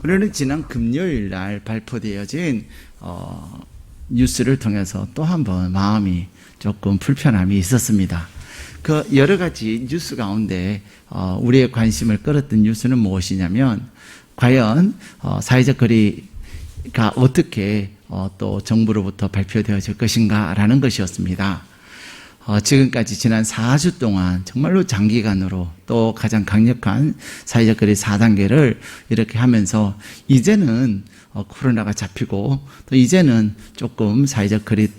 우리는 지난 금요일 날 발표되어진 뉴스를 통해서 또 한 번 마음이 조금 불편함이 있었습니다. 그 여러 가지 뉴스 가운데 우리의 관심을 끌었던 뉴스는 무엇이냐면 과연 사회적 거리가 어떻게 또 정부로부터 발표되어질 것인가 라는 것이었습니다. 지금까지 지난 4주 동안 정말로 장기간으로 또 가장 강력한 사회적 거리 4단계를 이렇게 하면서 이제는 코로나가 잡히고 또 이제는 조금 사회적 거리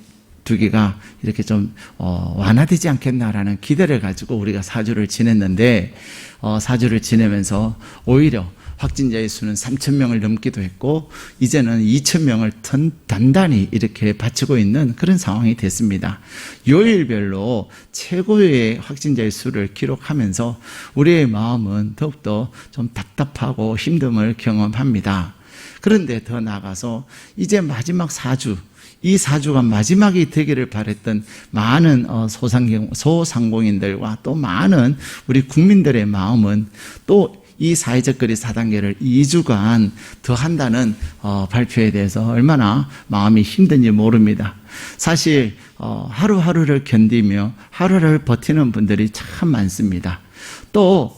두기가 이렇게 좀 완화되지 않겠나라는 기대를 가지고 우리가 4주를 지냈는데 4주를 지내면서 오히려 확진자의 수는 3,000명을 넘기도 했고 이제는 2,000명을 단단히 이렇게 바치고 있는 그런 상황이 됐습니다. 요일별로 최고의 확진자의 수를 기록하면서 우리의 마음은 더욱더 좀 답답하고 힘듦을 경험합니다. 그런데 더 나아가서 이제 마지막 4주, 이 4주가 마지막이 되기를 바랬던 많은 소상공인들과 또 많은 우리 국민들의 마음은 또 이 사회적 거리 4단계를 2주간 더 한다는 발표에 대해서 얼마나 마음이 힘든지 모릅니다. 사실 하루하루를 견디며 하루를 버티는 분들이 참 많습니다. 또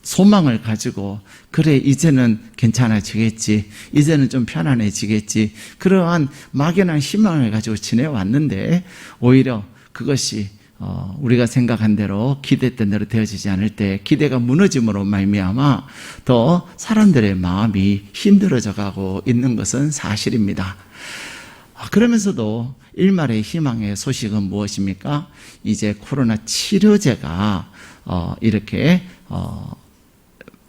소망을 가지고 그래 이제는 괜찮아지겠지, 이제는 좀 편안해지겠지, 그러한 막연한 희망을 가지고 지내왔는데 오히려 그것이 우리가 생각한 대로 기대했던 대로 되어지지 않을 때 기대가 무너짐으로 말미암아 더 사람들의 마음이 힘들어져 가고 있는 것은 사실입니다. 그러면서도 일말의 희망의 소식은 무엇입니까? 이제 코로나 치료제가 이렇게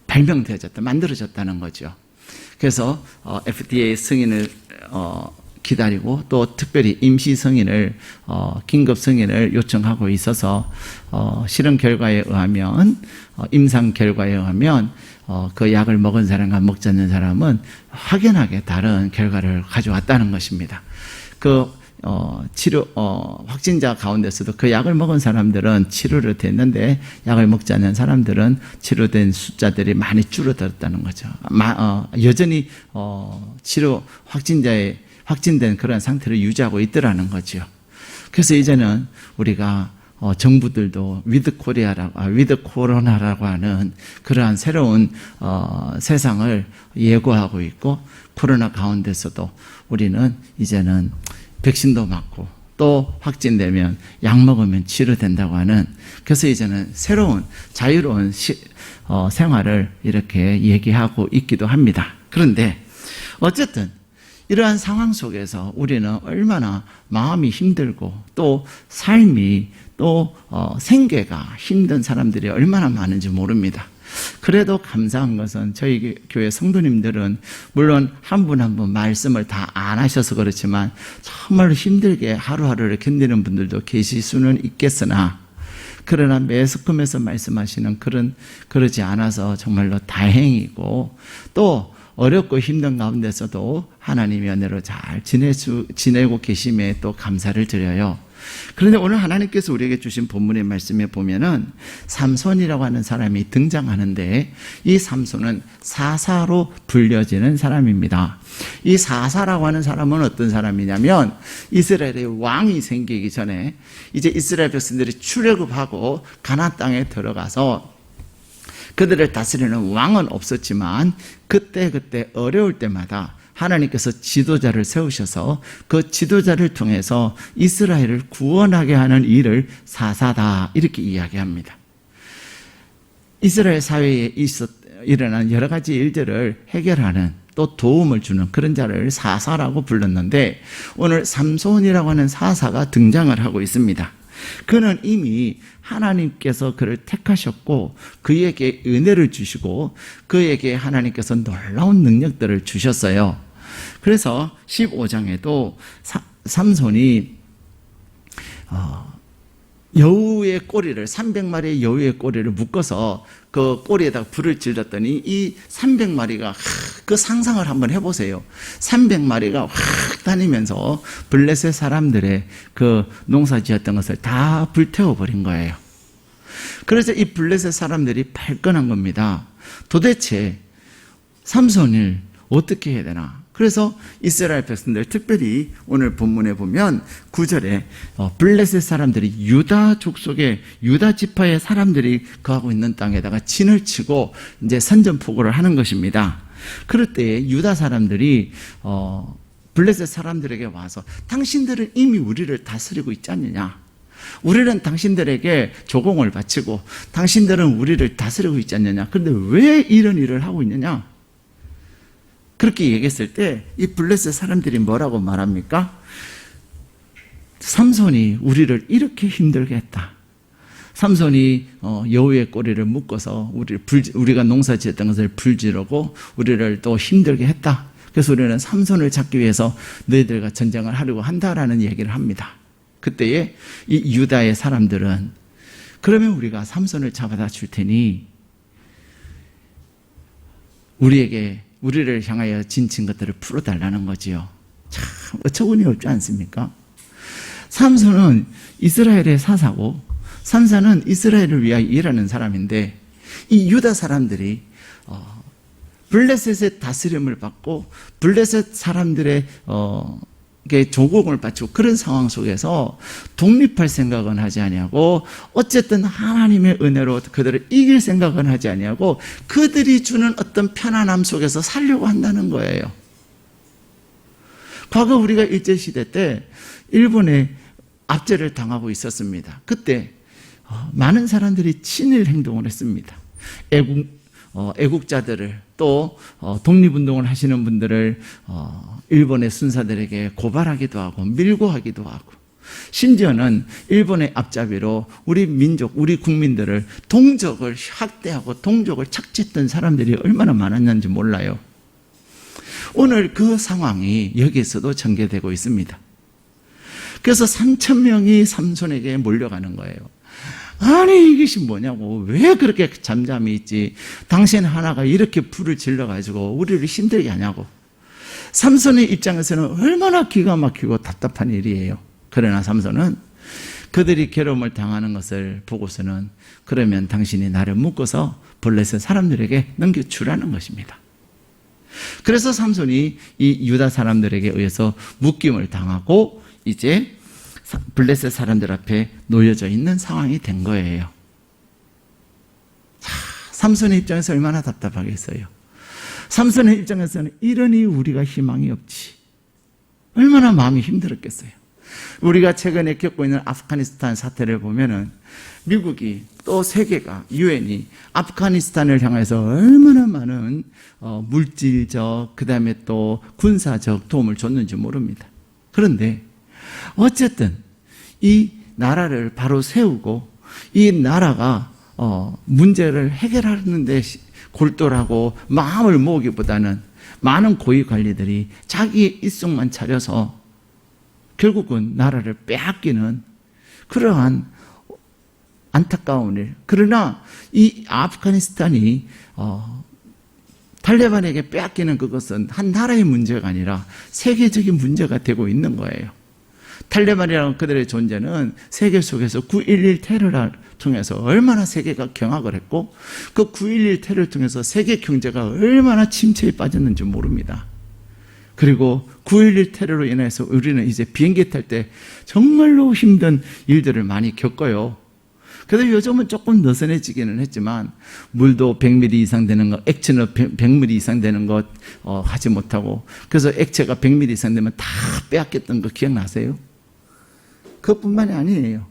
발명되어졌다, 만들어졌다는 거죠. 그래서 FDA 승인을 기다리고 또 특별히 임시 승인을 긴급 승인을 요청하고 있어서 실험 결과에 의하면 임상 결과에 의하면 그 약을 먹은 사람과 먹지 않는 사람은 확연하게 다른 결과를 가져왔다는 것입니다. 그 치료 확진자 가운데서도 그 약을 먹은 사람들은 치료를 됐는데 약을 먹지 않는 사람들은 치료된 숫자들이 많이 줄어들었다는 거죠. 여전히 확진된 그런 상태를 유지하고 있더라는 거죠. 그래서 이제는 우리가 정부들도 위드 코로나라고 하는 그러한 새로운 세상을 예고하고 있고 코로나 가운데서도 우리는 이제는 백신도 맞고 또 확진되면 약 먹으면 치료된다고 하는, 그래서 이제는 새로운 자유로운 생활을 이렇게 얘기하고 있기도 합니다. 그런데 어쨌든 이러한 상황 속에서 우리는 얼마나 마음이 힘들고 또 삶이 또 생계가 힘든 사람들이 얼마나 많은지 모릅니다. 그래도 감사한 것은 저희 교회 성도님들은 물론 한 분 한 분 말씀을 다 안 하셔서 그렇지만 정말로 힘들게 하루하루를 견디는 분들도 계실 수는 있겠으나 그러나 매스컴에서 말씀하시는 그러지 않아서 정말로 다행이고 또 어렵고 힘든 가운데서도 하나님의 은혜로 잘 지내고 계심에 또 감사를 드려요. 그런데 오늘 하나님께서 우리에게 주신 본문의 말씀에 보면은 삼손이라고 하는 사람이 등장하는데 이 삼손은 사사로 불려지는 사람입니다. 이 사사라고 하는 사람은 어떤 사람이냐면 이스라엘의 왕이 생기기 전에 이제 이스라엘 백성들이 출애굽하고 가나안 땅에 들어가서 그들을 다스리는 왕은 없었지만 그때 어려울 때마다 하나님께서 지도자를 세우셔서 그 지도자를 통해서 이스라엘을 구원하게 하는 일을 사사다 이렇게 이야기합니다. 이스라엘 사회에 일어난 여러 가지 일들을 해결하는 또 도움을 주는 그런 자를 사사라고 불렀는데 오늘 삼손이라고 하는 사사가 등장을 하고 있습니다. 그는 이미 하나님께서 그를 택하셨고 그에게 은혜를 주시고 그에게 하나님께서 놀라운 능력들을 주셨어요. 그래서 15장에도 삼손이 여우의 꼬리를 300마리의 여우의 꼬리를 묶어서 그 꼬리에다가 불을 질렀더니 이 300마리가 그 상상을 한번 해보세요. 300마리가 확 다니면서 블레셋 사람들의 그 농사 지었던 것을 다 불태워버린 거예요. 그래서 이 블레셋 사람들이 발끈한 겁니다. 도대체 삼손을 어떻게 해야 되나? 그래서 이스라엘 백성들, 특별히 오늘 본문에 보면 9절에 블레셋 사람들이 유다 족속의 유다 지파의 사람들이 거하고 있는 땅에다가 진을 치고 이제 선전포고를 하는 것입니다. 그럴 때 유다 사람들이 블레셋 사람들에게 와서 당신들은 이미 우리를 다스리고 있지 않느냐? 우리는 당신들에게 조공을 바치고 당신들은 우리를 다스리고 있지 않느냐? 그런데 왜 이런 일을 하고 있느냐? 그렇게 얘기했을 때 이 블레셋 사람들이 뭐라고 말합니까? 삼손이 우리를 이렇게 힘들게 했다. 삼손이 여우의 꼬리를 묶어서 우리가 농사 지었던 것을 불지르고 우리를 또 힘들게 했다. 그래서 우리는 삼손을 잡기 위해서 너희들과 전쟁을 하려고 한다라는 얘기를 합니다. 그때에 이 유다의 사람들은 그러면 우리가 삼손을 잡아다 줄 테니 우리를 향하여 진친 것들을 풀어달라는 거지요. 참 어처구니 없지 않습니까? 삼손은 이스라엘의 사사고 산사는 이스라엘을 위하여 일하는 사람인데 이 유다 사람들이 블레셋의 다스림을 받고 블레셋 사람들의 조공을 바치고 그런 상황 속에서 독립할 생각은 하지 아니하고 어쨌든 하나님의 은혜로 그들을 이길 생각은 하지 아니하고 그들이 주는 어떤 편안함 속에서 살려고 한다는 거예요. 과거 우리가 일제시대 때 일본에 압제를 당하고 있었습니다. 그때 많은 사람들이 친일 행동을 했습니다. 애국자들을 또 독립운동을 하시는 분들을 일본의 순사들에게 고발하기도 하고 밀고 하기도 하고 심지어는 일본의 앞잡이로 우리 민족, 우리 국민들을 동족을 학대하고 동족을 착취했던 사람들이 얼마나 많았는지 몰라요. 오늘 그 상황이 여기에서도 전개되고 있습니다. 그래서 3,000명이 삼손에게 몰려가는 거예요. 아니 이것이 뭐냐고, 왜 그렇게 잠잠히 있지, 당신 하나가 이렇게 불을 질러가지고 우리를 힘들게 하냐고. 삼손의 입장에서는 얼마나 기가 막히고 답답한 일이에요. 그러나 삼손은 그들이 괴로움을 당하는 것을 보고서는 그러면 당신이 나를 묶어서 블레셋 사람들에게 넘겨주라는 것입니다. 그래서 삼손이 이 유다 사람들에게 의해서 묶임을 당하고 이제 블레셋 사람들 앞에 놓여져 있는 상황이 된 거예요. 삼손의 입장에서 얼마나 답답하겠어요. 삼손의 입장에서는 이러니 우리가 희망이 없지. 얼마나 마음이 힘들었겠어요. 우리가 최근에 겪고 있는 아프가니스탄 사태를 보면은 미국이 또 세계가 유엔이 아프가니스탄을 향해서 얼마나 많은 물질적 그다음에 또 군사적 도움을 줬는지 모릅니다. 그런데 어쨌든 이 나라를 바로 세우고 이 나라가 문제를 해결하는 데 골똘하고 마음을 모으기보다는 많은 고위 관리들이 자기의 입속만 차려서 결국은 나라를 빼앗기는 그러한 안타까운 일. 그러나 이 아프가니스탄이 탈레반에게 빼앗기는 그것은 한 나라의 문제가 아니라 세계적인 문제가 되고 있는 거예요. 탈레반이라는 그들의 존재는 세계 속에서 9.11 테러를 통해서 얼마나 세계가 경악을 했고 그 9.11 테러를 통해서 세계 경제가 얼마나 침체에 빠졌는지 모릅니다. 그리고 9.11 테러로 인해서 우리는 이제 비행기 탈 때 정말로 힘든 일들을 많이 겪어요. 그래서 요즘은 조금 느슨해지기는 했지만 물도 100ml 이상 되는 거, 액체는 100ml 이상 되는 거 하지 못하고 그래서 액체가 100ml 이상 되면 다 빼앗겼던 거 기억나세요? 그것뿐만이 아니에요.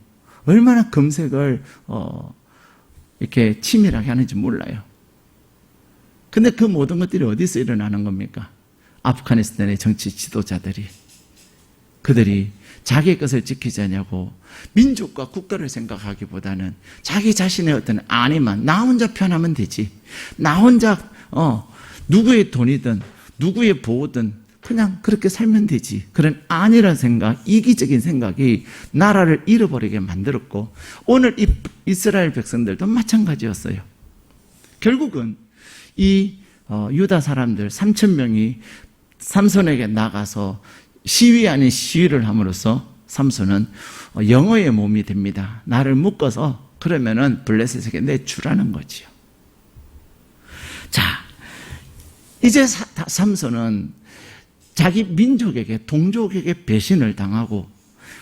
얼마나 검색을 이렇게 치밀하게 하는지 몰라요. 근데 그 모든 것들이 어디서 일어나는 겁니까? 아프가니스탄의 정치 지도자들이 그들이 자기의 것을 지키지 않냐고 민족과 국가를 생각하기보다는 자기 자신의 어떤 안위만 나 혼자 편하면 되지, 나 혼자 누구의 돈이든 누구의 보호든 그냥 그렇게 살면 되지, 그런 안이라는 생각, 이기적인 생각이 나라를 잃어버리게 만들었고 오늘 이 이스라엘 백성들도 마찬가지였어요. 결국은 이 유다 사람들 3,000명이 삼손에게 나가서 시위 아닌 시위를 함으로써 삼손은 영어의 몸이 됩니다. 나를 묶어서 그러면은 블레셋에게 내주라는 거지요. 자, 이제 삼손은 자기 민족에게, 동족에게 배신을 당하고,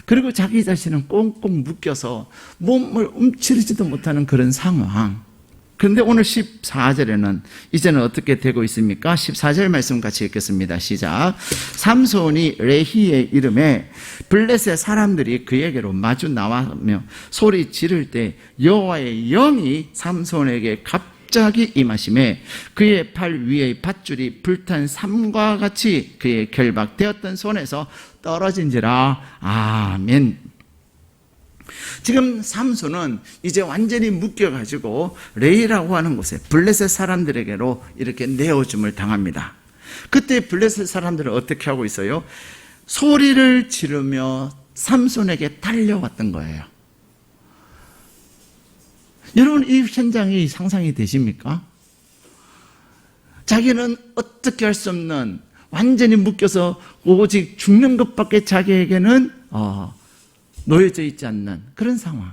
그리고 자기 자신은 꽁꽁 묶여서 몸을 움츠리지도 못하는 그런 상황. 그런데 오늘 14절에는 이제는 어떻게 되고 있습니까? 14절 말씀 같이 읽겠습니다. 시작. 삼손이 레히의 이름에 블레셋 사람들이 그에게로 마주 나와며 소리 지를 때 여호와의 영이 삼손에게 갑자기 임하심에 그의 팔 위의 밧줄이 불탄 삼과 같이 그의 결박되었던 손에서 떨어진지라. 아멘. 지금 삼손은 이제 완전히 묶여가지고 레이라고 하는 곳에 블레셋 사람들에게로 이렇게 내어줌을 당합니다. 그때 블레셋 사람들은 어떻게 하고 있어요? 소리를 지르며 삼손에게 달려왔던 거예요. 여러분, 이 현장이 상상이 되십니까? 자기는 어떻게 할 수 없는, 완전히 묶여서 오직 죽는 것밖에 자기에게는 놓여져 있지 않는 그런 상황.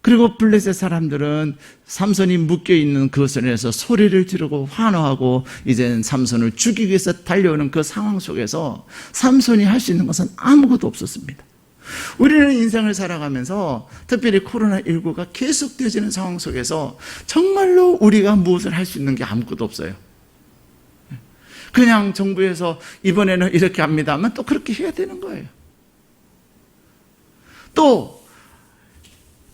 그리고 블레셋 사람들은 삼손이 묶여있는 그 손에서 소리를 지르고 환호하고 이제는 삼손을 죽이기 위해서 달려오는 그 상황 속에서 삼손이 할 수 있는 것은 아무것도 없었습니다. 우리는 인생을 살아가면서 특별히 코로나19가 계속되어지는 상황 속에서 정말로 우리가 무엇을 할 수 있는 게 아무것도 없어요. 그냥 정부에서 이번에는 이렇게 합니다 하면 또 그렇게 해야 되는 거예요. 또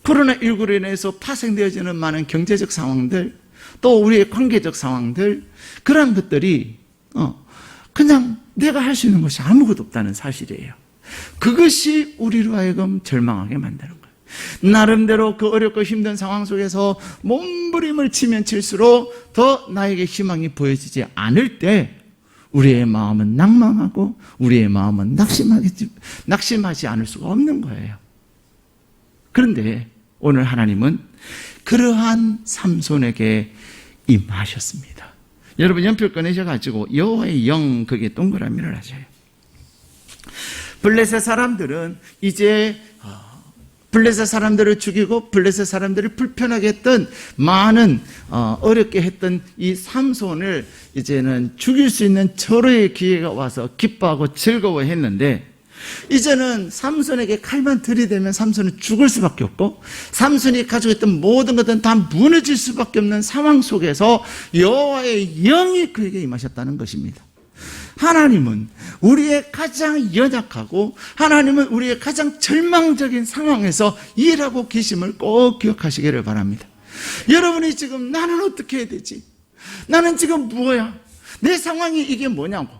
코로나19로 인해서 파생되어지는 많은 경제적 상황들, 또 우리의 관계적 상황들, 그런 것들이 그냥 내가 할 수 있는 것이 아무것도 없다는 사실이에요. 그것이 우리로 하여금 절망하게 만드는 거예요. 나름대로 그 어렵고 힘든 상황 속에서 몸부림을 치면 칠수록 더 나에게 희망이 보여지지 않을 때 우리의 마음은 낭망하고 우리의 마음은 낙심하지 않을 수가 없는 거예요. 그런데 오늘 하나님은 그러한 삼손에게 임하셨습니다. 여러분, 연필 꺼내셔가지고 여호와의 영, 그게 동그라미를 하셔요. 블레셋 사람들은 이제 블레셋 사람들을 죽이고 블레셋 사람들을 불편하게 했던, 많은 어렵게 했던 이 삼손을 이제는 죽일 수 있는 절호의 기회가 와서 기뻐하고 즐거워했는데, 이제는 삼손에게 칼만 들이대면 삼손은 죽을 수밖에 없고 삼손이 가지고 있던 모든 것들은 다 무너질 수밖에 없는 상황 속에서 여호와의 영이 그에게 임하셨다는 것입니다. 하나님은 우리의 가장 연약하고 하나님은 우리의 가장 절망적인 상황에서 일하고 계심을 꼭 기억하시기를 바랍니다. 여러분이 지금 나는 어떻게 해야 되지? 나는 지금 뭐야? 내 상황이 이게 뭐냐고.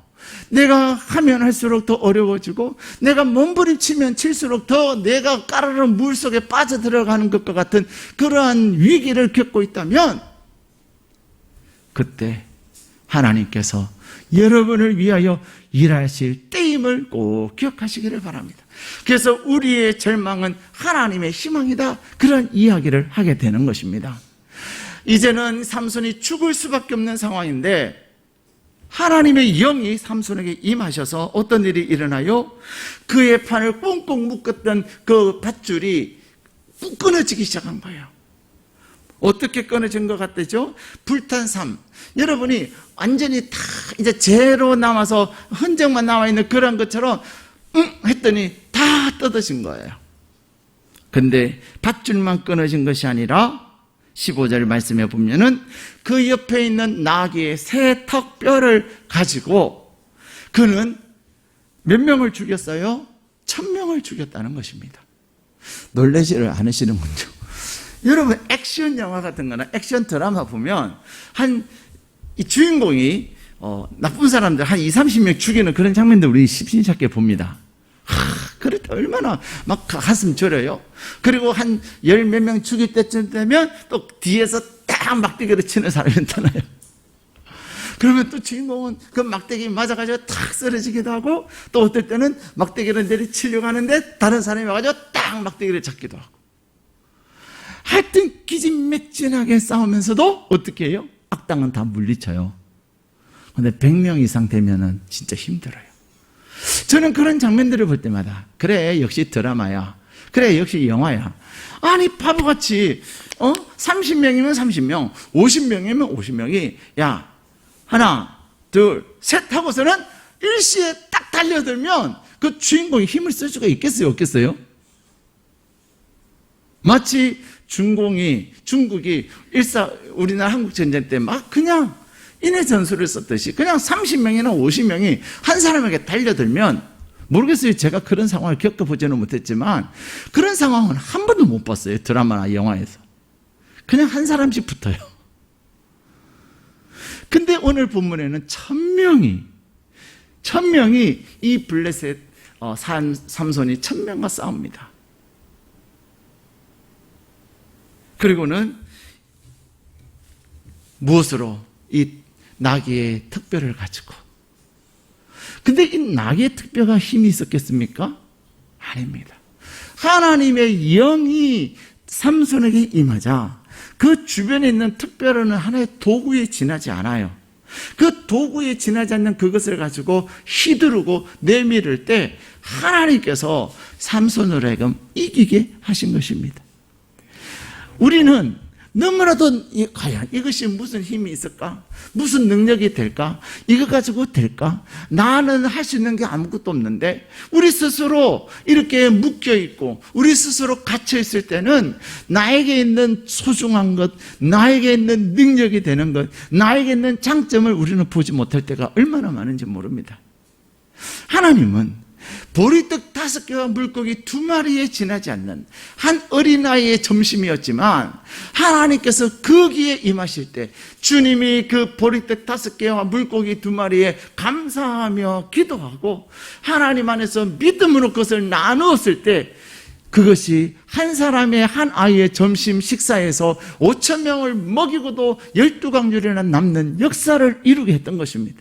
내가 하면 할수록 더 어려워지고 내가 몸부림치면 칠수록 더 내가 까르르 물속에 빠져들어가는 것과 같은 그러한 위기를 겪고 있다면 그때 하나님께서 여러분을 위하여 일하실 때임을 꼭 기억하시기를 바랍니다. 그래서 우리의 절망은 하나님의 희망이다, 그런 이야기를 하게 되는 것입니다. 이제는 삼손이 죽을 수밖에 없는 상황인데 하나님의 영이 삼손에게 임하셔서 어떤 일이 일어나요? 그의 판을 꽁꽁 묶었던 그 밧줄이 끊어지기 시작한 거예요. 어떻게 끊어진 것 같죠? 불탄 삶. 여러분이 완전히 다 이제 제로 남아서 흔적만 남아 있는 그런 것처럼 했더니 다 뜯어진 거예요. 근데 밧줄만 끊어진 것이 아니라 15절 말씀에 보면은 그 옆에 있는 나귀의 새 턱뼈를 가지고 그는 몇 명을 죽였어요? 1000명을 죽였다는 것입니다. 놀라지를 않으시는군요. 여러분, 액션 영화 같은 거나 액션 드라마 보면 이 주인공이 나쁜 사람들 한 20-30명 죽이는 그런 장면들 우리 심심찮게 봅니다. 그럴 때 얼마나 막 가슴 저려요. 그리고 한 10몇 명 죽일 때쯤 되면 또 뒤에서 딱 막대기로 치는 사람이 나타나요. 그러면 또 주인공은 그 막대기 맞아가지고 탁 쓰러지기도 하고, 또 어떨 때는 막대기를 내리치려고 하는데 다른 사람이 와가지고 딱 막대기를 잡기도 하고. 하여튼 기진맥진하게 싸우면서도 어떻게 해요? 악당은 다 물리쳐요. 근데 100명 이상 되면은 진짜 힘들어요. 저는 그런 장면들을 볼 때마다 그래, 역시 드라마야. 그래, 역시 영화야. 아니, 바보같이 30명이면 30명, 50명이면 50명이 야, 하나, 둘, 셋 하고서는 일시에 딱 달려들면 그 주인공이 힘을 쓸 수가 있겠어요, 없겠어요? 마치 중국이 우리나라 한국전쟁 때 막 그냥 인해 전술을 썼듯이 그냥 30명이나 50명이 한 사람에게 달려들면, 모르겠어요. 제가 그런 상황을 겪어보지는 못했지만 그런 상황은 한 번도 못 봤어요. 드라마나 영화에서. 그냥 한 사람씩 붙어요. 근데 오늘 본문에는 1000명이 이 블레셋 삼손이 1000명과 싸웁니다. 그리고는 무엇으로? 이 나귀의 특별을 가지고. 근데 이 나귀의 특별가 힘이 있었겠습니까? 아닙니다. 하나님의 영이 삼손에게 임하자 그 주변에 있는 특별한 하나의 도구에 지나지 않아요. 그 도구에 지나지 않는 그것을 가지고 휘두르고 내밀을 때 하나님께서 삼손으로 하여금 이기게 하신 것입니다. 우리는 너무나도 과연 이것이 무슨 힘이 있을까? 무슨 능력이 될까? 이거 가지고 될까? 나는 할 수 있는 게 아무것도 없는데, 우리 스스로 이렇게 묶여있고 우리 스스로 갇혀있을 때는 나에게 있는 소중한 것, 나에게 있는 능력이 되는 것, 나에게 있는 장점을 우리는 보지 못할 때가 얼마나 많은지 모릅니다. 하나님은 보리떡 5개와 물고기 2마리에 지나지 않는 한 어린아이의 점심이었지만, 하나님께서 거기에 임하실 때 주님이 그 보리떡 5개와 물고기 2마리에 감사하며 기도하고 하나님 안에서 믿음으로 그것을 나누었을 때, 그것이 한 사람의 한 아이의 점심 식사에서 5,000명을 먹이고도 12강줄이나 남는 역사를 이루게 했던 것입니다.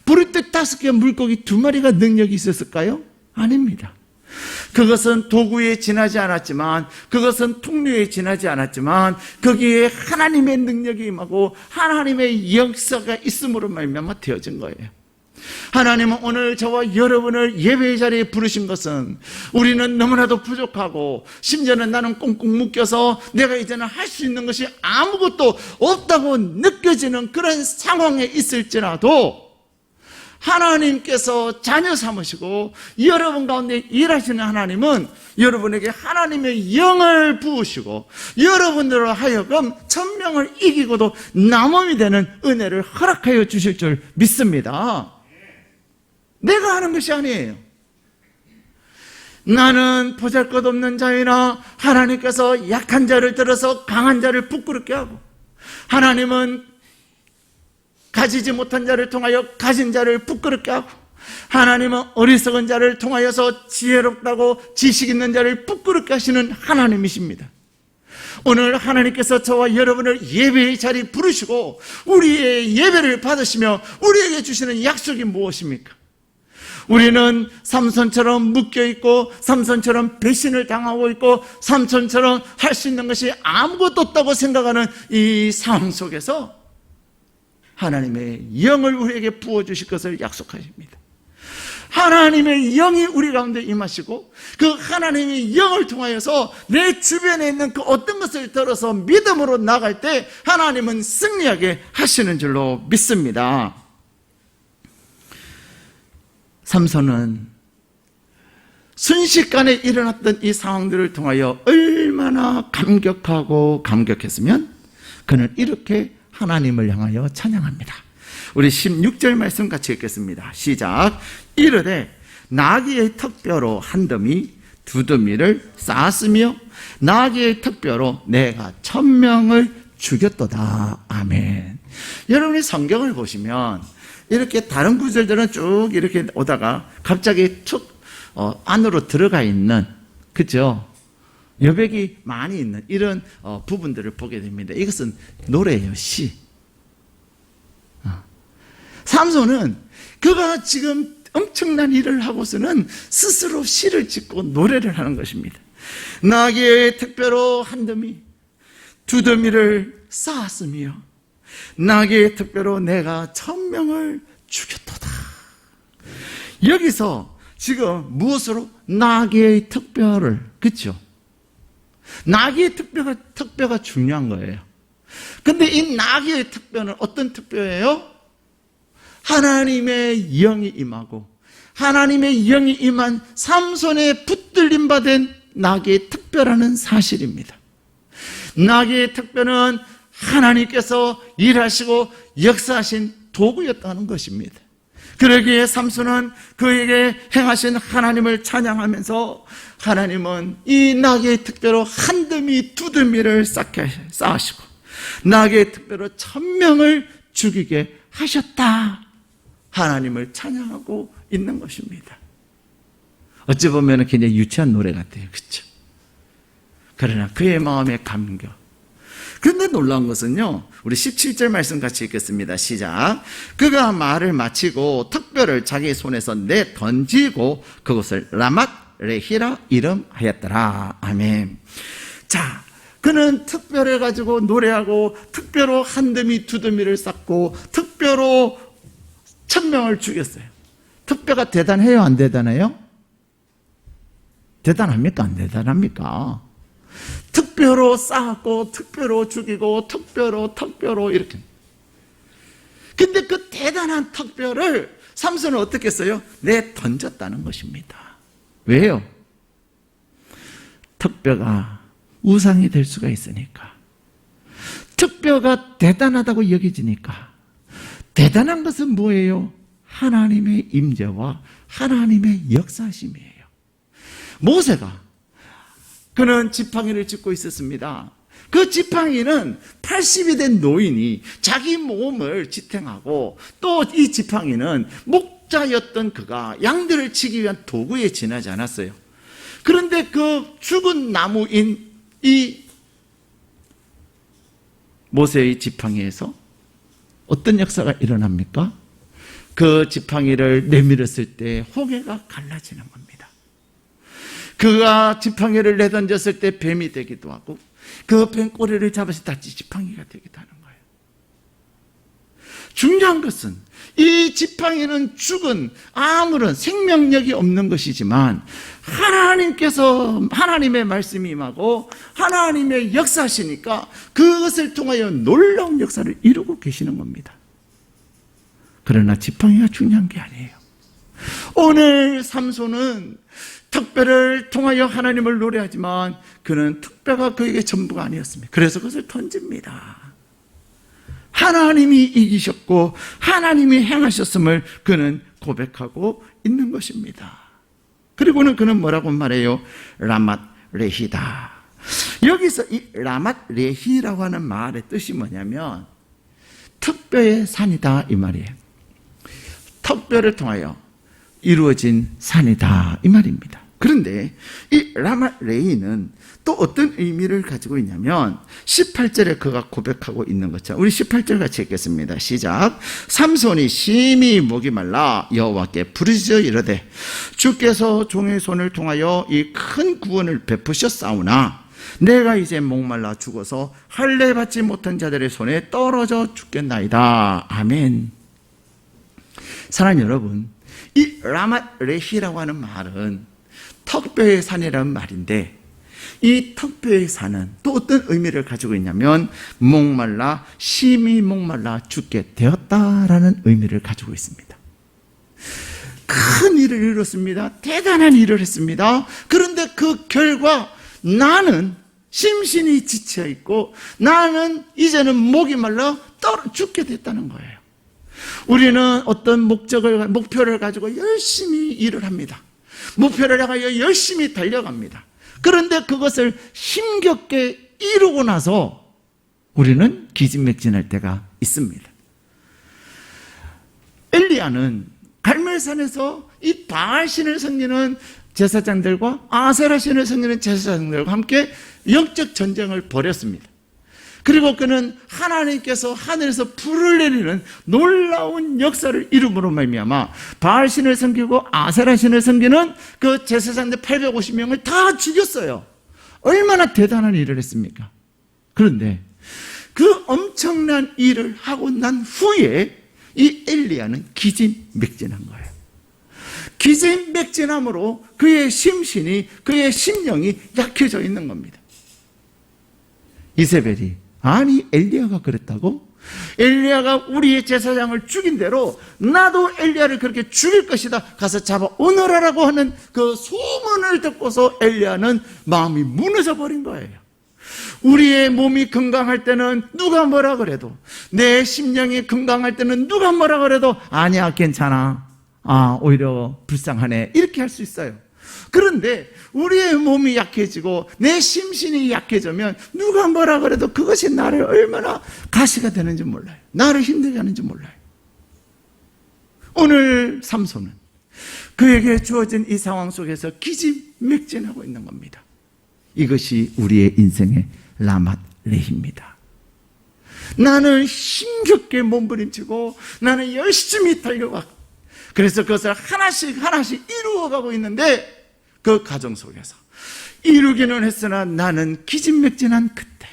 보리떡 5개, 물고기 2마리가 능력이 있었을까요? 아닙니다. 그것은 도구에 지나지 않았지만, 그것은 통로에 지나지 않았지만, 거기에 하나님의 능력이 임하고 하나님의 역사가 있음으로 말미암아 되어진 거예요. 하나님은 오늘 저와 여러분을 예배의 자리에 부르신 것은, 우리는 너무나도 부족하고 심지어는 나는 꽁꽁 묶여서 내가 이제는 할 수 있는 것이 아무것도 없다고 느껴지는 그런 상황에 있을지라도, 하나님께서 자녀 삼으시고 여러분 가운데 일하시는 하나님은 여러분에게 하나님의 영을 부으시고 여러분들로 하여금 1000명을 이기고도 남음이 되는 은혜를 허락하여 주실 줄 믿습니다. 내가 하는 것이 아니에요. 나는 보잘것없는 자이나 하나님께서 약한 자를 들어서 강한 자를 부끄럽게 하고, 하나님은 가지지 못한 자를 통하여 가진 자를 부끄럽게 하고, 하나님은 어리석은 자를 통하여서 지혜롭다고 지식 있는 자를 부끄럽게 하시는 하나님이십니다. 오늘 하나님께서 저와 여러분을 예배의 자리에 부르시고 우리의 예배를 받으시며 우리에게 주시는 약속이 무엇입니까? 우리는 삼손처럼 묶여있고 삼손처럼 배신을 당하고 있고 삼손처럼 할 수 있는 것이 아무것도 없다고 생각하는 이 상황 속에서 하나님의 영을 우리에게 부어주실 것을 약속하십니다. 하나님의 영이 우리 가운데 임하시고 그 하나님의 영을 통하여서 내 주변에 있는 그 어떤 것을 들어서 믿음으로 나갈 때 하나님은 승리하게 하시는 줄로 믿습니다. 삼손은 순식간에 일어났던 이 상황들을 통하여 얼마나 감격했으면 그는 이렇게 하나님을 향하여 찬양합니다. 우리 16절 말씀 같이 읽겠습니다. 시작. 이르되 나귀의 턱뼈로 한 더미 두 더미를 쌓았으며 나귀의 턱뼈로 내가 1000명을 죽였도다. 아멘. 여러분이 성경을 보시면 이렇게 다른 구절들은 쭉 이렇게 오다가 갑자기 툭 안으로 들어가 있는, 그죠? 여백이 많이 있는 이런 부분들을 보게 됩니다. 이것은 노래예요, 시. 삼손은 그가 지금 엄청난 일을 하고서는 스스로 시를 짓고 노래를 하는 것입니다. 나귀의 턱뼈로 한 더미 두 더미를 쌓았으며 나귀의 턱뼈로 내가 1000명을 죽였도다. 여기서 지금 무엇으로? 나귀의 턱뼈를, 그렇죠? 나귀의 턱뼈가 중요한 거예요. 근데 이 나귀의 특별은 어떤 특별이에요? 하나님의 영이 임하고 하나님의 영이 임한 삼손의 붙들림 받은 나귀의 특별하는 사실입니다. 나귀의 특별은 하나님께서 일하시고 역사하신 도구였다는 것입니다. 그러기에 삼손은 그에게 행하신 하나님을 찬양하면서 하나님은 이 나귀의 특별로 한 더미 두 더미를 쌓으시고 나귀의 특별로 1000명을 죽이게 하셨다. 하나님을 찬양하고 있는 것입니다. 어찌 보면 굉장히 유치한 노래 같아요. 그렇죠? 그러나 그의 마음의 감격. 그런데 놀라운 것은요, 우리 17절 말씀 같이 읽겠습니다. 시작. 그가 말을 마치고 특별을 자기 손에서 내던지고 그곳을 라맛 레히라 이름하였더라. 아멘. 자, 그는 특별을 가지고 노래하고 특별로 한 더미 두 더미를 쌓고 특별로 1000명을 죽였어요. 특별가 대단해요? 안 대단해요? 대단합니까? 안 대단합니까? 특별로 쌓았고 특별로 죽이고 특별로 이렇게. 근데 그 대단한 특별을 삼손은 어떻게 했어요? 내던졌다는 것입니다. 왜요? 특별가 우상이 될 수가 있으니까. 특별가 대단하다고 여겨지니까. 대단한 것은 뭐예요? 하나님의 임재와 하나님의 역사심이에요. 모세가 그는 지팡이를 짚고 있었습니다. 그 지팡이는 80이 된 노인이 자기 몸을 지탱하고 또 이 지팡이는 목자였던 그가 양들을 치기 위한 도구에 지나지 않았어요. 그런데 그 죽은 나무인 이 모세의 지팡이에서 어떤 역사가 일어납니까? 그 지팡이를 내밀었을 때 홍해가 갈라지는 겁니다. 그가 지팡이를 내던졌을 때 뱀이 되기도 하고 그 뱀 꼬리를 잡아서 다시 지팡이가 되기도 하는 거예요. 중요한 것은 이 지팡이는 죽은 아무런 생명력이 없는 것이지만 하나님께서 하나님의 말씀이 임하고 하나님의 역사시니까 그것을 통하여 놀라운 역사를 이루고 계시는 겁니다. 그러나 지팡이가 중요한 게 아니에요. 오늘 삼손은 특별을 통하여 하나님을 노래하지만 그는 특별가 그에게 전부가 아니었습니다. 그래서 그것을 던집니다. 하나님이 이기셨고 하나님이 행하셨음을 그는 고백하고 있는 것입니다. 그리고는 그는 뭐라고 말해요? 라맛 레히다. 여기서 이 라맛 레히라고 하는 말의 뜻이 뭐냐면 특별의 산이다 이 말이에요. 특별을 통하여 이루어진 산이다 이 말입니다. 그런데 이 라맛 레히는 또 어떤 의미를 가지고 있냐면 18절에 그가 고백하고 있는 것처럼 우리 18절 같이 읽겠습니다. 시작. 삼손이 심히 목이 말라 여호와께 부르짖어 이르되 주께서 종의 손을 통하여 이 큰 구원을 베푸셨사오나 내가 이제 목말라 죽어서 할례 받지 못한 자들의 손에 떨어져 죽겠나이다. 아멘. 사랑하는 여러분, 이 라맛 레히라고 하는 말은 턱뼈의 산이라는 말인데 이 턱뼈의 산은 또 어떤 의미를 가지고 있냐면 목말라 심히 목말라 죽게 되었다라는 의미를 가지고 있습니다. 큰 일을 이뤘습니다. 대단한 일을 했습니다. 그런데 그 결과 나는 심신이 지쳐 있고 나는 이제는 목이 말라 죽게 됐다는 거예요. 우리는 어떤 목표를 가지고 열심히 일을 합니다. 목표를 향하여 열심히 달려갑니다. 그런데 그것을 힘겹게 이루고 나서 우리는 기진맥진할 때가 있습니다. 엘리야는 갈멜산에서 이 바알신을 섬기는 제사장들과 아세라신을 섬기는 제사장들과 함께 영적 전쟁을 벌였습니다. 그리고 그는 하나님께서 하늘에서 불을 내리는 놀라운 역사를 이름으로 말미암아 바알신을 섬기고 아세라신을 섬기는 그 제사장들 850명을 다 죽였어요. 얼마나 대단한 일을 했습니까? 그런데 그 엄청난 일을 하고 난 후에 이 엘리야는 기진맥진한 거예요. 기진맥진함으로 그의 심신이 그의 심령이 약해져 있는 겁니다. 이세벨이 아니, 엘리야가 그랬다고? 엘리야가 우리의 제사장을 죽인 대로 나도 엘리야를 그렇게 죽일 것이다, 가서 잡아 오너라라고 하는 그 소문을 듣고서 엘리야는 마음이 무너져 버린 거예요. 우리의 몸이 건강할 때는 누가 뭐라 그래도, 내 심령이 건강할 때는 누가 뭐라 그래도 아니야, 괜찮아, 오히려 불쌍하네, 이렇게 할 수 있어요. 그런데 우리의 몸이 약해지고 내 심신이 약해지면 누가 뭐라 그래도 그것이 나를 얼마나 가시가 되는지 몰라요. 나를 힘들게 하는지 몰라요. 오늘 삼손은 그에게 주어진 이 상황 속에서 기진맥진하고 있는 겁니다. 이것이 우리의 인생의 라맛 레히입니다. 나는 힘겹게 몸부림치고 나는 열심히 달려가고, 그래서 그것을 하나씩 이루어가고 있는데, 그 가정 속에서 이루기는 했으나 나는 기진맥진한 그때,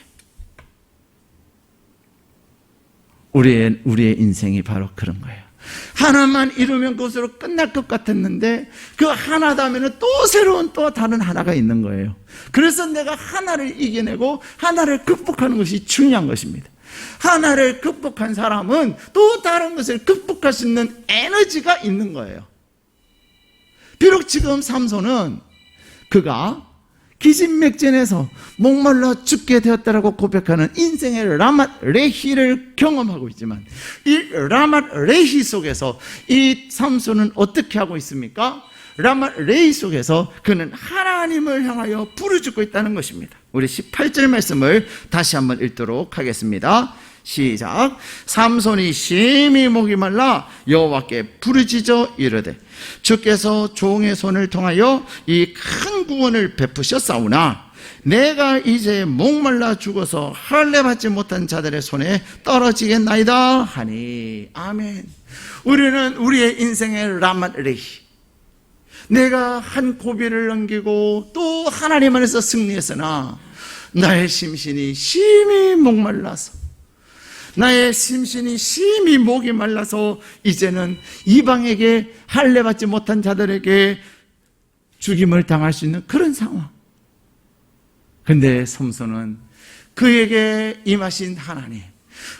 우리의 인생이 바로 그런 거예요. 하나만 이루면 그것으로 끝날 것 같았는데 그 하나 다음에는 또 새로운 또 다른 하나가 있는 거예요. 그래서 내가 하나를 이겨내고 하나를 극복하는 것이 중요한 것입니다. 하나를 극복한 사람은 또 다른 것을 극복할 수 있는 에너지가 있는 거예요. 비록 지금 삼손은 그가 기진맥진해서 목말라 죽게 되었다라고 고백하는 인생의 라맛 레히를 경험하고 있지만, 이 라맛 레히 속에서 이 삼손은 어떻게 하고 있습니까? 라맛 레히 속에서 그는 하나님을 향하여 부르짖고 있다는 것입니다. 우리 18절 말씀을 다시 한번 읽도록 하겠습니다. 시작. 삼손이 심히 목이 말라 여호와께 부르짖어 이르되, 주께서 종의 손을 통하여 이 큰 구원을 베푸셨사오나 내가 이제 목말라 죽어서 할례 받지 못한 자들의 손에 떨어지겠나이다 하니. 아멘. 우리는 우리의 인생의 라맛 레히, 내가 한 고비를 넘기고 또 하나님 안에서 승리했으나 나의 심신이 심히 목말라서, 나의 심신이 심히 목이 말라서 이제는 이방에게 할례 받지 못한 자들에게 죽임을 당할 수 있는 그런 상황. 그런데 삼손은 그에게 임하신 하나님,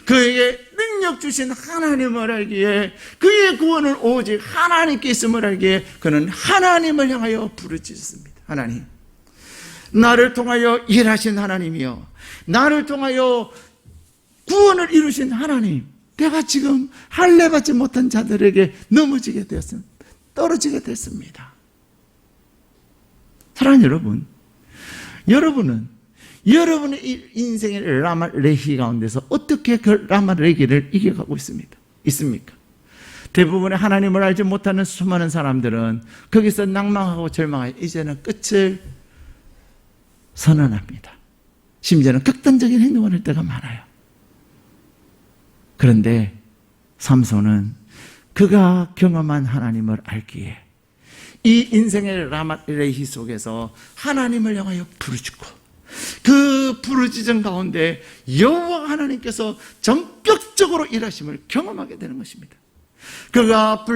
그에게 능력 주신 하나님을 알기에, 그의 구원은 오직 하나님께 있음을 알기에 그는 하나님을 향하여 부르짖습니다. 하나님, 나를 통하여 일하신 하나님이여, 나를 통하여 구원을 이루신 하나님, 내가 지금 할례 받지 못한 자들에게 넘어지게 되었습니다. 떨어지게 됐습니다. 사랑하는 여러분, 여러분은 여러분의 인생의 라마 레히 가운데서 어떻게 그 라마 레히를 이겨가고 있습니까? 대부분의 하나님을 알지 못하는 수많은 사람들은 거기서 낭망하고 절망하여 이제는 끝을 선언합니다. 심지어는 극단적인 행동을 할 때가 많아요. 그런데 삼손은 그가 경험한 하나님을 알기에 이 인생의 라마 레히 속에서 하나님을 향하여 부르짖고, 그 부르짖음 가운데 여호와 하나님께서 전격적으로 일하심을 경험하게 되는 것입니다. 그가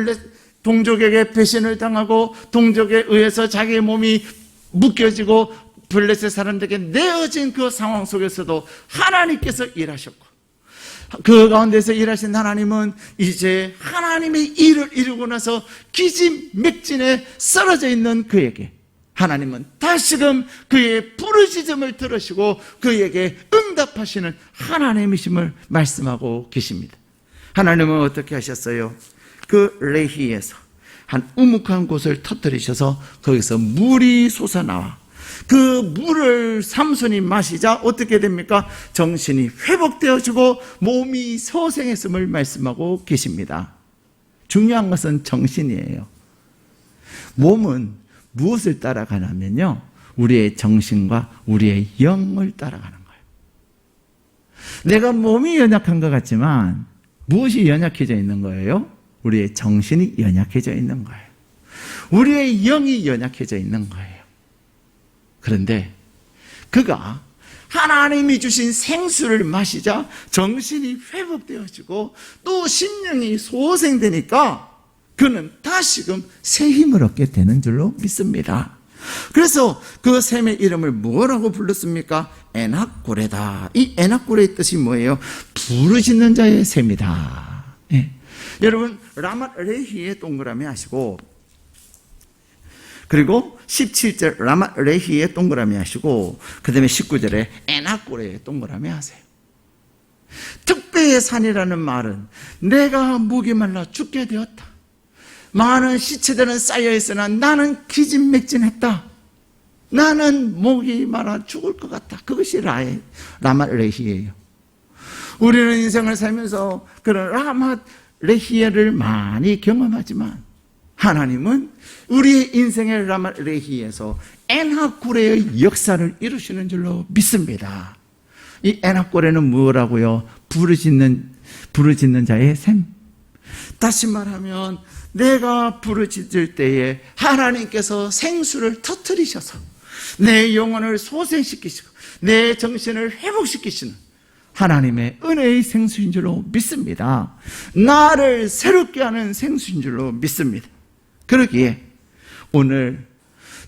동족에게 배신을 당하고 동족에 의해서 자기의 몸이 묶여지고 블레셋 사람들에게 내어진 그 상황 속에서도 하나님께서 일하셨고, 그 가운데서 일하신 하나님은 이제 하나님의 일을 이루고 나서 기진맥진에 쓰러져 있는 그에게 하나님은 다시금 그의 부르짖음을 들으시고 그에게 응답하시는 하나님이심을 말씀하고 계십니다. 하나님은 어떻게 하셨어요? 그 레히에서 한 우묵한 곳을 터뜨리셔서 거기서 물이 솟아나와 그 물을 삼손이 마시자 어떻게 됩니까? 정신이 회복되어지고 몸이 소생했음을 말씀하고 계십니다. 중요한 것은 정신이에요. 몸은 무엇을 따라가냐면요, 우리의 정신과 우리의 영을 따라가는 거예요. 내가 몸이 연약한 것 같지만 무엇이 연약해져 있는 거예요? 우리의 정신이 연약해져 있는 거예요. 우리의 영이 연약해져 있는 거예요. 그런데 그가 하나님이 주신 생수를 마시자 정신이 회복되어지고 또 심령이 소생되니까 그는 다시금 새 힘을 얻게 되는 줄로 믿습니다. 그래서 그 샘의 이름을 뭐라고 불렀습니까? 에낙고레다. 이 에낙고레의 뜻이 뭐예요? 부르짖는 자의 샘이다. 예. 여러분 라맛 레히에 동그라미 하시고, 그리고 17절 라맛 레히에 동그라미 하시고, 그 다음에 19절에 에낙고레에 동그라미 하세요. 특배의 산이라는 말은 내가 목이 말라 죽게 되었다, 많은 시체들은 쌓여있으나 나는 기진맥진했다, 나는 목이 말라 죽을 것 같다. 그것이 라맛 레히예요. 우리는 인생을 살면서 그런 라맛 레히에를 많이 경험하지만 하나님은 우리의 인생의 라맛 레히에서 에낙고레의 역사를 이루시는 줄로 믿습니다. 이 에낙고레는 뭐라고요? 부르짖는 자의 샘. 다시 말하면 내가 부르짖을 때에 하나님께서 생수를 터뜨리셔서 내 영혼을 소생시키시고 내 정신을 회복시키시는 하나님의 은혜의 생수인 줄로 믿습니다. 나를 새롭게 하는 생수인 줄로 믿습니다. 그러기에 오늘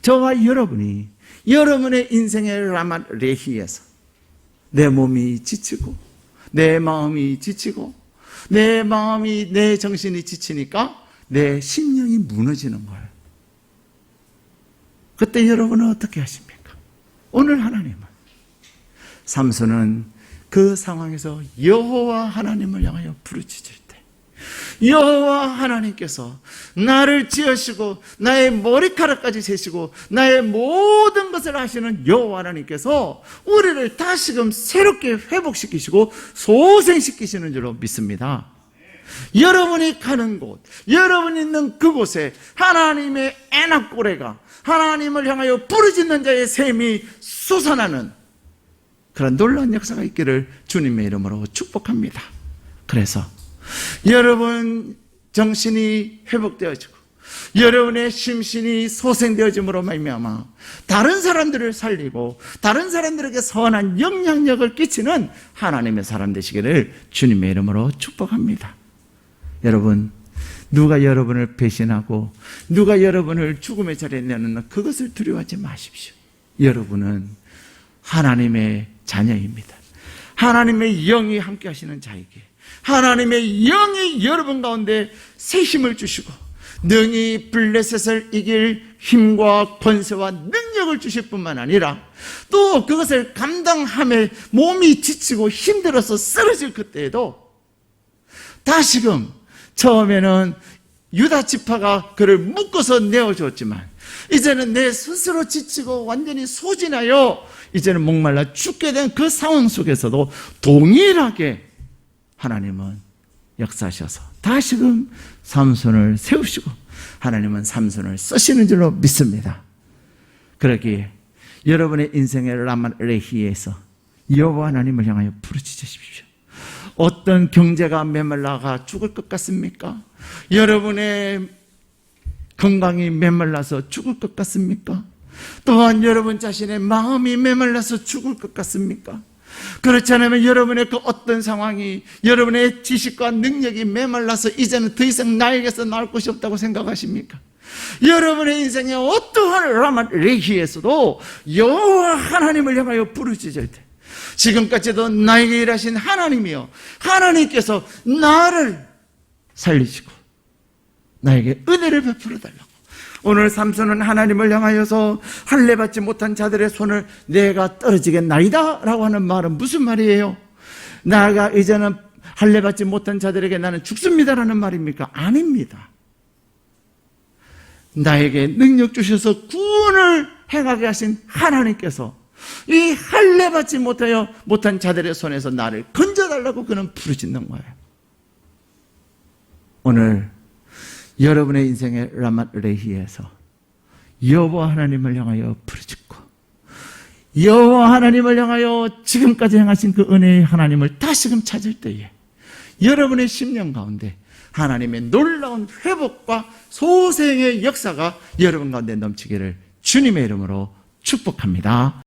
저와 여러분이 여러분의 인생의 라맛 레히에서 내 몸이 지치고 내 마음이 지치고 내 정신이 지치니까 내 심령이 무너지는 거예요. 그때 여러분은 어떻게 하십니까? 오늘 하나님은, 삼손은 그 상황에서 여호와 하나님을 향하여 부르짖을 때 여호와 하나님께서 나를 지으시고 나의 머리카락까지 세시고 나의 모든 것을 하시는 여호와 하나님께서 우리를 다시금 새롭게 회복시키시고 소생시키시는 줄로 믿습니다. 여러분이 가는 곳, 여러분이 있는 그곳에 하나님의 에낙고레가, 하나님을 향하여 부르짖는 자의 샘이 솟아나는 그런 놀라운 역사가 있기를 주님의 이름으로 축복합니다. 그래서 여러분 정신이 회복되어지고 여러분의 심신이 소생되어짐으로 말미암아 다른 사람들을 살리고 다른 사람들에게 선한 영향력을 끼치는 하나님의 사람 되시기를 주님의 이름으로 축복합니다. 여러분, 누가 여러분을 배신하고 누가 여러분을 죽음의 자리에 내놓는 그것을 두려워하지 마십시오. 여러분은 하나님의 자녀입니다. 하나님의 영이 함께 하시는 자에게 하나님의 영이 여러분 가운데 새 힘을 주시고 능히 블레셋을 이길 힘과 권세와 능력을 주실 뿐만 아니라 또 그것을 감당함에 몸이 지치고 힘들어서 쓰러질 그때에도 다시금, 처음에는 유다 지파가 그를 묶어서 내어주었지만 이제는 내 스스로 지치고 완전히 소진하여 이제는 목말라 죽게 된 그 상황 속에서도 동일하게 하나님은 역사하셔서 다시금 삼손을 세우시고 하나님은 삼손을 쓰시는 줄로 믿습니다. 그러기에 여러분의 인생의 라맛 레히에서 여호와 하나님을 향하여 부르짖으십시오. 어떤 경제가 메말라가 죽을 것 같습니까? 여러분의 건강이 메말라서 죽을 것 같습니까? 또한 여러분 자신의 마음이 메말라서 죽을 것 같습니까? 그렇지 않으면 여러분의 그 어떤 상황이 여러분의 지식과 능력이 메말라서 이제는 더 이상 나에게서 나올 것이 없다고 생각하십니까? 여러분의 인생의 어떠한 라맛 레히에서도 여호와 하나님을 향하여 부르짖을 때 지금까지도 나에게 일하신 하나님이여, 하나님께서 나를 살리시고 나에게 은혜를 베풀어 달라고. 오늘 삼손은 하나님을 향하여서 할례받지 못한 자들의 손을 내가 떨어지겠나이다 라고 하는 말은 무슨 말이에요? 나가 이제는 할례받지 못한 자들에게 나는 죽습니다라는 말입니까? 아닙니다. 나에게 능력 주셔서 구원을 행하게 하신 하나님께서 이 할례받지 못한 자들의 손에서 나를 건져달라고 그는 부르짖는 거예요. 오늘 여러분의 인생의 라맛 레히에서 여호와 하나님을 향하여 부르짖고 여호와 하나님을 향하여 지금까지 행하신 그 은혜의 하나님을 다시금 찾을 때에 여러분의 심령 가운데 하나님의 놀라운 회복과 소생의 역사가 여러분 가운데 넘치기를 주님의 이름으로 축복합니다.